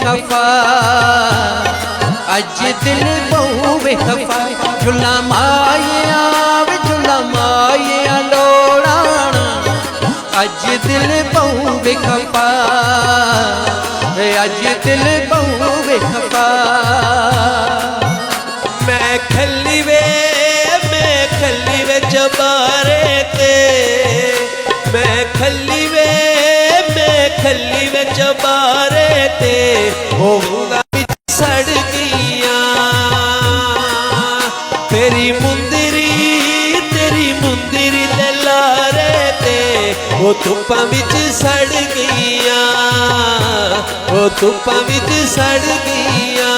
खफा अज दिल पऊवे खफा झुला माया वे झुला माया लोड़ाना अज दिल पऊवे खफा अज दिल पऊवे खफा मैं खली वे जबारे ते मैं खली वे जबारे ते होगा सड़ गईया तेरी मुंदरी दे लारे ते वो धुप्पां विच सड़ गईया वो धुप्पां विच सड़ गईया।